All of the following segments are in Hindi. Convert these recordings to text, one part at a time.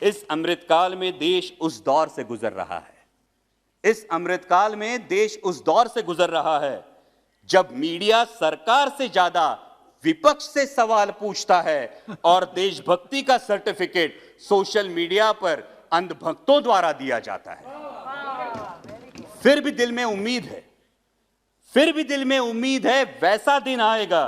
इस अमृतकाल में देश उस दौर से गुजर रहा है। इस अमृतकाल में देश उस दौर से गुजर रहा है जब मीडिया सरकार से ज्यादा विपक्ष से सवाल पूछता है और देशभक्ति का सर्टिफिकेट सोशल मीडिया पर अंधभक्तों द्वारा दिया जाता है। फिर भी दिल में उम्मीद है, फिर भी दिल में उम्मीद है वैसा दिन आएगा,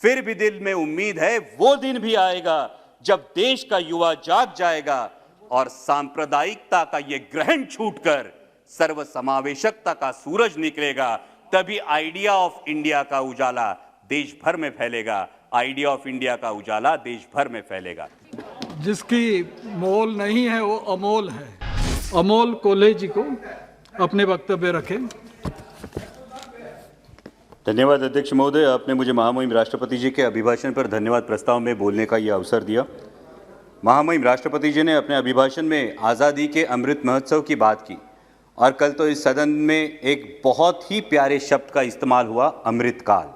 फिर भी दिल में उम्मीद है वो दिन भी आएगा जब देश का युवा जाग जाएगा और सांप्रदायिकता का ये ग्रहण छूटकर सर्वसमावेशकता का सूरज निकलेगा। तभी आइडिया ऑफ इंडिया का उजाला देश भर में फैलेगा, आइडिया ऑफ इंडिया का उजाला देश भर में फैलेगा। जिसकी मोल नहीं है वो अमोल है। अमोल कोल्हे जी को अपने वक्तव्य रखें। धन्यवाद अध्यक्ष महोदय, आपने मुझे महामहिम राष्ट्रपति जी के अभिभाषण पर धन्यवाद प्रस्ताव में बोलने का यह अवसर दिया। महामहिम राष्ट्रपति जी ने अपने अभिभाषण में आज़ादी के अमृत महोत्सव की बात की और कल तो इस सदन में एक बहुत ही प्यारे शब्द का इस्तेमाल हुआ, अमृतकाल।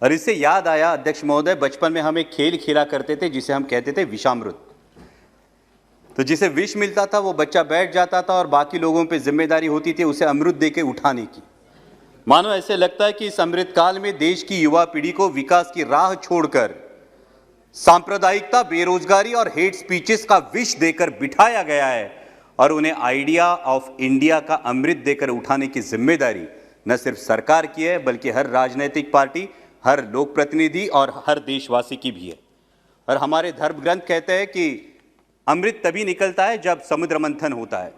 और इससे याद आया अध्यक्ष महोदय, बचपन में हम एक खेल खेला करते थे जिसे हम कहते थे विषामृत। तो जिसे विष मिलता था वो बच्चा बैठ जाता था और बाकी लोगों पे जिम्मेदारी होती थी उसे अमृत देके उठाने की। मानो ऐसे लगता है कि इस अमृतकाल में देश की युवा पीढ़ी को विकास की राह छोड़कर सांप्रदायिकता, बेरोजगारी और हेट स्पीचेस का विष देकर बिठाया गया है और उन्हें आइडिया ऑफ इंडिया का अमृत देकर उठाने की जिम्मेदारी न सिर्फ सरकार की है बल्कि हर राजनीतिक पार्टी, हर लोक प्रतिनिधि और हर देशवासी की भी है। और हमारे धर्म ग्रंथ कहते हैं कि अमृत तभी निकलता है जब समुद्र मंथन होता है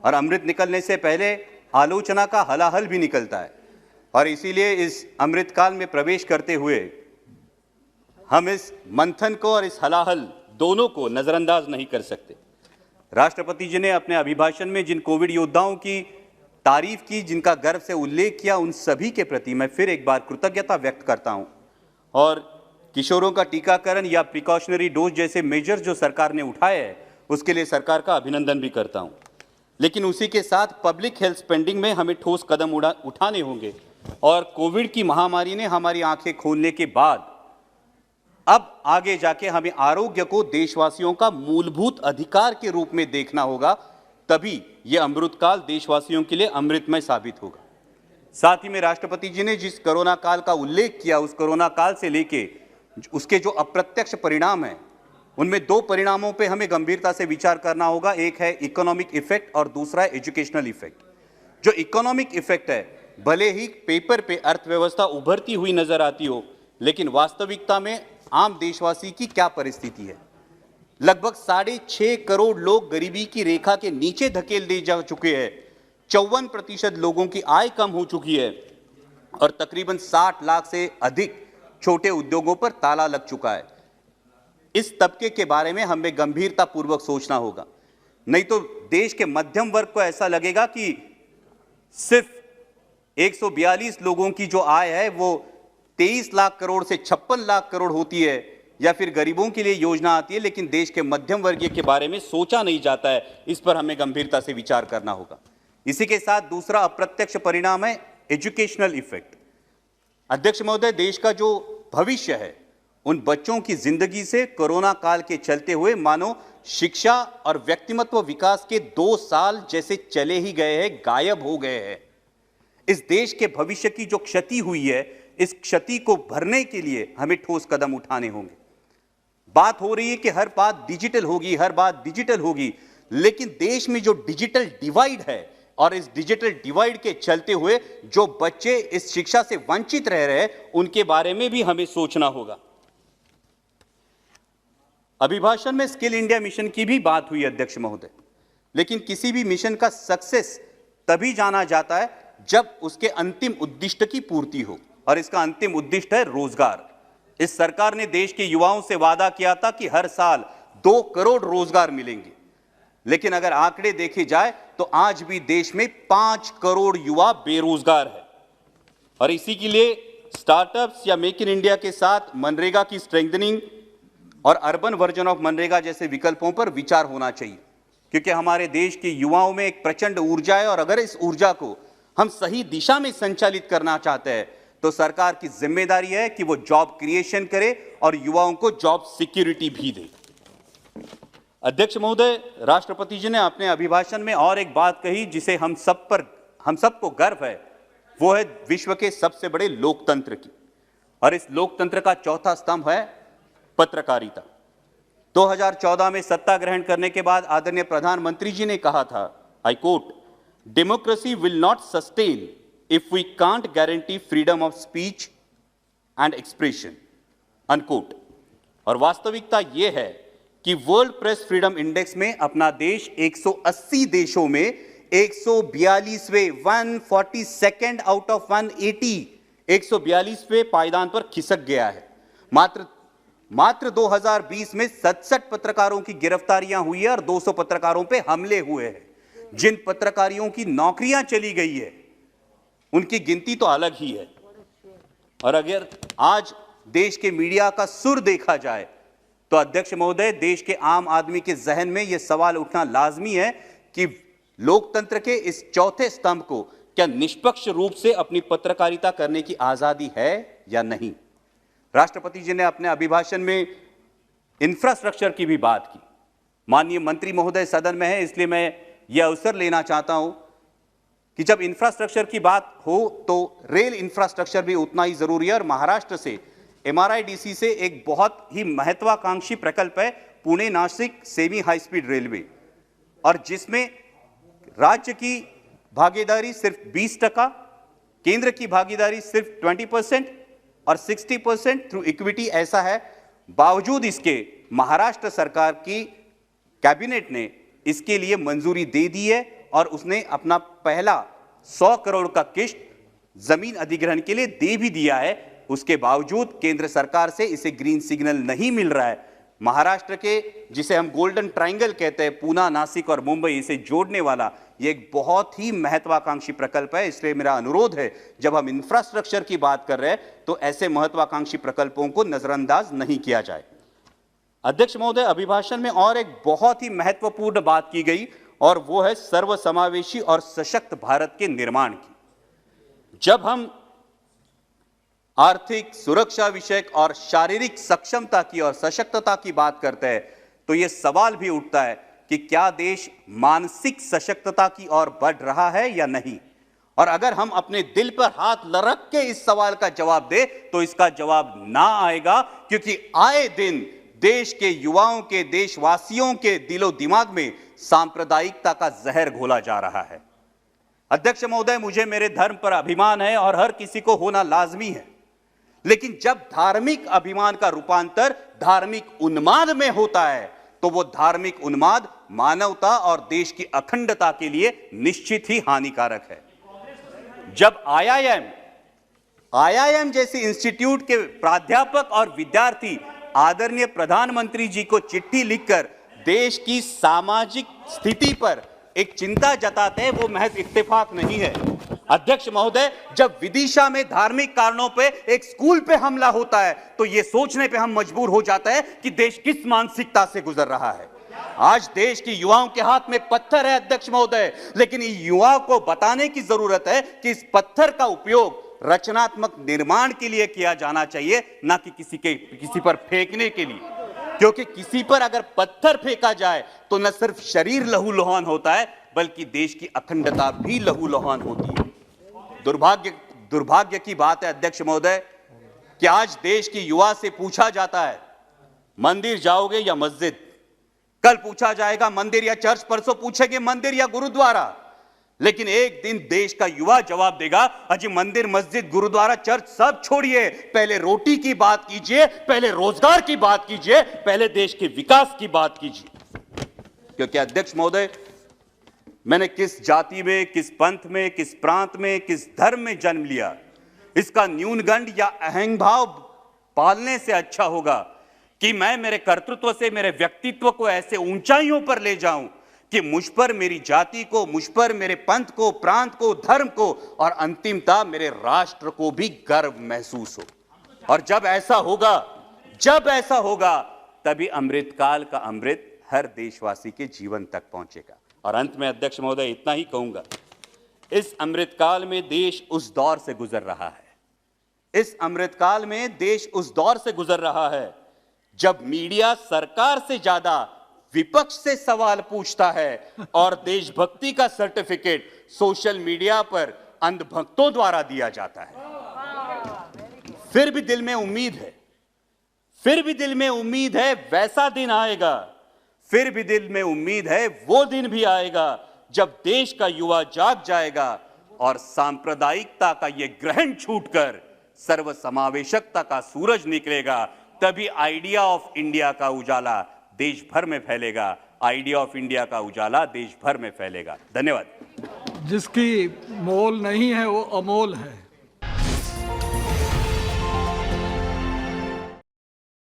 और अमृत निकलने से पहले आलोचना का हलाहल भी निकलता है। और इसीलिए इस अमृतकाल में प्रवेश करते हुए हम इस मंथन को और इस हलाहल दोनों को नजरअंदाज नहीं कर सकते। राष्ट्रपति जी ने अपने अभिभाषण में जिन कोविड योद्धाओं की तारीफ की, जिनका गर्व से उल्लेख किया, उन सभी के प्रति मैं फिर एक बार कृतज्ञता व्यक्त करता हूं। और किशोरों का टीकाकरण या प्रिकॉशनरी डोज जैसे मेजर जो सरकार ने उठाए हैं उसके लिए सरकार का अभिनंदन भी करता हूं। लेकिन उसी के साथ पब्लिक हेल्थ स्पेंडिंग में हमें ठोस कदम उठाने होंगे और कोविड की महामारी ने हमारी आंखें खोलने के बाद अब आगे जाके हमें आरोग्य को देशवासियों का मूलभूत अधिकार के रूप में देखना होगा, तभी यह अमृतकाल देशवासियों के लिए अमृतमय साबित होगा। साथ ही में राष्ट्रपति जी ने जिस कोरोना काल का उल्लेख किया, उस कोरोना काल से लेके उसके जो अप्रत्यक्ष परिणाम हैं, उनमें दो परिणामों पे हमें गंभीरता से विचार करना होगा। एक है इकोनॉमिक इफेक्ट और दूसरा है एजुकेशनल इफेक्ट। जो इकोनॉमिक इफेक्ट है, भले ही पेपर पे अर्थव्यवस्था उभरती हुई नजर आती हो, लेकिन वास्तविकता में आम देशवासी की क्या परिस्थिति है। लगभग 6.5 करोड़ लोग गरीबी की रेखा के नीचे धकेल दिए जा चुके हैं। 54% लोगों की आय कम हो चुकी है और तकरीबन 60 लाख से अधिक छोटे उद्योगों पर ताला लग चुका है। इस तबके के बारे में हमें गंभीरता पूर्वक सोचना होगा, नहीं तो देश के मध्यम वर्ग को ऐसा लगेगा कि सिर्फ 142 लोगों की जो आय है वो 23 लाख करोड़ से 56 लाख करोड़ होती है, या फिर गरीबों के लिए योजना आती है, लेकिन देश के मध्यम वर्गीय के बारे में सोचा नहीं जाता है। इस पर हमें गंभीरता से विचार करना होगा। इसी के साथ दूसरा अप्रत्यक्ष परिणाम है एजुकेशनल इफेक्ट। अध्यक्ष महोदय, देश का जो भविष्य है, उन बच्चों की जिंदगी से कोरोना काल के चलते हुए मानो शिक्षा और व्यक्तिमत्व विकास के 2 साल जैसे चले ही गए हैं, गायब हो गए हैं। इस देश के भविष्य की जो क्षति हुई है, इस क्षति को भरने के लिए हमें ठोस कदम उठाने होंगे। बात हो रही है कि हर बात डिजिटल होगी, हर बात डिजिटल होगी, लेकिन देश में जो डिजिटल डिवाइड है और इस डिजिटल डिवाइड के चलते हुए जो बच्चे इस शिक्षा से वंचित रह रहे हैं, उनके बारे में भी हमें सोचना होगा। अभिभाषण में स्किल इंडिया मिशन की भी बात हुई अध्यक्ष महोदय, लेकिन किसी भी मिशन का सक्सेस तभी जाना जाता है जब उसके अंतिम उद्दिष्ट की पूर्ति हो, और इसका अंतिम उद्दिष्ट है रोजगार। इस सरकार ने देश के युवाओं से वादा किया था कि हर साल 2 करोड़ रोजगार मिलेंगे, लेकिन अगर आंकड़े देखे जाए तो आज भी देश में 5 करोड़ युवा बेरोजगार है। और इसी के लिए स्टार्टअप्स या मेक इन इंडिया के साथ मनरेगा की स्ट्रेंथनिंग और अर्बन वर्जन ऑफ मनरेगा जैसे विकल्पों पर विचार होना चाहिए, क्योंकि हमारे देश के युवाओं में एक प्रचंड ऊर्जा है और अगर इस ऊर्जा को हम सही दिशा में संचालित करना चाहते हैं तो सरकार की जिम्मेदारी है कि वो जॉब क्रिएशन करे और युवाओं को जॉब सिक्योरिटी भी दे। अध्यक्ष महोदय, राष्ट्रपति जी ने अपने अभिभाषण में और एक बात कही जिसे हम सबको गर्व है, वो है विश्व के सबसे बड़े लोकतंत्र की। और इस लोकतंत्र का चौथा स्तंभ है पत्रकारिता। 2014 में सत्ता ग्रहण करने के बाद आदरणीय प्रधानमंत्री जी ने कहा था, I quote, democracy will not sustain if we can't guarantee freedom of speech and expression, unquote. और वास्तविकता यह है कि वर्ल्ड प्रेस फ्रीडम इंडेक्स में अपना देश 180 देशों में 142वें 142nd आउट ऑफ 180 142वें पायदान पर खिसक गया है। मात्र 2020 में 67 पत्रकारों की गिरफ्तारियां हुई है और 200 पत्रकारों पे हमले हुए हैं। जिन पत्रकारियों की नौकरियां चली गई है उनकी गिनती तो अलग ही है। और अगर आज देश के मीडिया का सुर देखा जाए तो अध्यक्ष महोदय, देश के आम आदमी के जहन में यह सवाल उठना लाजमी है कि लोकतंत्र के इस चौथे स्तंभ को क्या निष्पक्ष रूप से अपनी पत्रकारिता करने की आजादी है या नहीं। राष्ट्रपति जी ने अपने अभिभाषण में इंफ्रास्ट्रक्चर की भी बात की। माननीय मंत्री महोदय सदन में है, इसलिए मैं यह अवसर लेना चाहता हूं कि जब इंफ्रास्ट्रक्चर की बात हो तो रेल इंफ्रास्ट्रक्चर भी उतना ही जरूरी है। और महाराष्ट्र से MRIDC से एक बहुत ही महत्वाकांक्षी प्रकल्प है Pune Nashik semi high speed railway, और जिसमें राज्य की भागीदारी सिर्फ 20%, केंद्र की भागीदारी सिर्फ 20% और 60% थ्रू इक्विटी ऐसा है। बावजूद इसके महाराष्ट्र सरकार की कैबिनेट ने इसके लिए मंजूरी दे दी है और उसने अपना पहला 100 करोड़ का किश्त जमीन अधिग्रहण के लिए दे भी दिया है। उसके बावजूद केंद्र सरकार से इसे ग्रीन सिग्नल नहीं मिल रहा है। महाराष्ट्र के, जिसे हम गोल्डन ट्रायंगल कहते हैं, पूना, नासिक और मुंबई, इसे जोड़ने वाला ये एक बहुत ही महत्वाकांक्षी प्रकल्प है। इसलिए मेरा अनुरोध है, जब हम इंफ्रास्ट्रक्चर की बात कर रहे हैं तो ऐसे महत्वाकांक्षी प्रकल्पों को नजरअंदाज नहीं किया जाए। अध्यक्ष महोदय, अभिभाषण में और एक बहुत ही महत्वपूर्ण बात की गई और वो है सर्वसमावेशी और सशक्त भारत के निर्माण की। जब हम आर्थिक, सुरक्षा विषयक और शारीरिक सक्षमता की और सशक्तता की बात करते हैं तो यह सवाल भी उठता है कि क्या देश मानसिक सशक्तता की ओर बढ़ रहा है या नहीं। और अगर हम अपने दिल पर हाथ रख के इस सवाल का जवाब दें तो इसका जवाब ना आएगा, क्योंकि आए दिन देश के युवाओं के, देशवासियों के दिलो दिमाग में सांप्रदायिकता का जहर घोला जा रहा है। अध्यक्ष महोदय, मुझे मेरे धर्म पर अभिमान है और हर किसी को होना लाजमी है, लेकिन जब धार्मिक अभिमान का रूपांतर धार्मिक उन्माद में होता है तो वो धार्मिक उन्माद मानवता और देश की अखंडता के लिए निश्चित ही हानिकारक है। जब IIM जैसे इंस्टीट्यूट के प्राध्यापक और विद्यार्थी आदरणीय प्रधानमंत्री जी को चिट्ठी लिखकर देश की सामाजिक स्थिति पर एक चिंता जताते हैं, वो महज इत्तेफाक नहीं है। अध्यक्ष महोदय, जब विदिशा में धार्मिक कारणों पे एक स्कूल पे हमला होता है तो यह सोचने पे हम मजबूर हो जाते हैं कि देश किस मानसिकता से गुजर रहा है। आज देश के युवाओं के हाथ में पत्थर है अध्यक्ष महोदय, लेकिन युवाओं को बताने की जरूरत है कि इस पत्थर का उपयोग रचनात्मक निर्माण के लिए किया जाना चाहिए, ना कि किसी पर फेंकने के लिए। क्योंकि किसी पर अगर पत्थर फेंका जाए तो न सिर्फ शरीर लहूलुहान होता है बल्कि देश की अखंडता भी लहूलुहान होती है। दुर्भाग्य की बात है अध्यक्ष महोदय कि आज देश के युवा से पूछा जाता है मंदिर जाओगे या मस्जिद, कल पूछा जाएगा मंदिर या चर्च, परसों पूछेंगे मंदिर या गुरुद्वारा, लेकिन एक दिन देश का युवा जवाब देगा, अजी मंदिर, मस्जिद, गुरुद्वारा, चर्च सब छोड़िए, पहले रोटी की बात कीजिए, पहले रोजगार की बात कीजिए, पहले देश के विकास की बात कीजिए। क्योंकि अध्यक्ष महोदय, मैंने किस जाति में, किस पंथ में, किस प्रांत में, किस धर्म में जन्म लिया, इसका न्यूनगंड या अहंग भाव पालने से अच्छा होगा कि मैं मेरे कर्तृत्व से मेरे व्यक्तित्व को ऐसे ऊंचाइयों पर ले जाऊं कि मुझ पर मेरी जाति को, मुझ पर मेरे पंथ को, प्रांत को, धर्म को और अंतिमतः मेरे राष्ट्र को भी गर्व महसूस हो। और जब ऐसा होगा तभी अमृतकाल का अमृत हर देशवासी के जीवन तक पहुंचेगा। और अंत में अध्यक्ष महोदय इतना ही कहूंगा, इस अमृतकाल में देश उस दौर से गुजर रहा है, इस अमृतकाल में देश उस दौर से गुजर रहा है जब मीडिया सरकार से ज्यादा विपक्ष से सवाल पूछता है और देशभक्ति का सर्टिफिकेट सोशल मीडिया पर अंधभक्तों द्वारा दिया जाता है। फिर भी दिल में उम्मीद है, फिर भी दिल में उम्मीद है, वैसा दिन आएगा। फिर भी दिल में उम्मीद है, वो दिन भी आएगा जब देश का युवा जाग जाएगा और सांप्रदायिकता का ये ग्रहण छूटकर सर्वसमावेशकता का सूरज निकलेगा। तभी आइडिया ऑफ इंडिया का उजाला देश भर में फैलेगा। आइडिया ऑफ इंडिया का उजाला देश भर में फैलेगा। धन्यवाद। जिसकी मोल नहीं है वो अमोल है।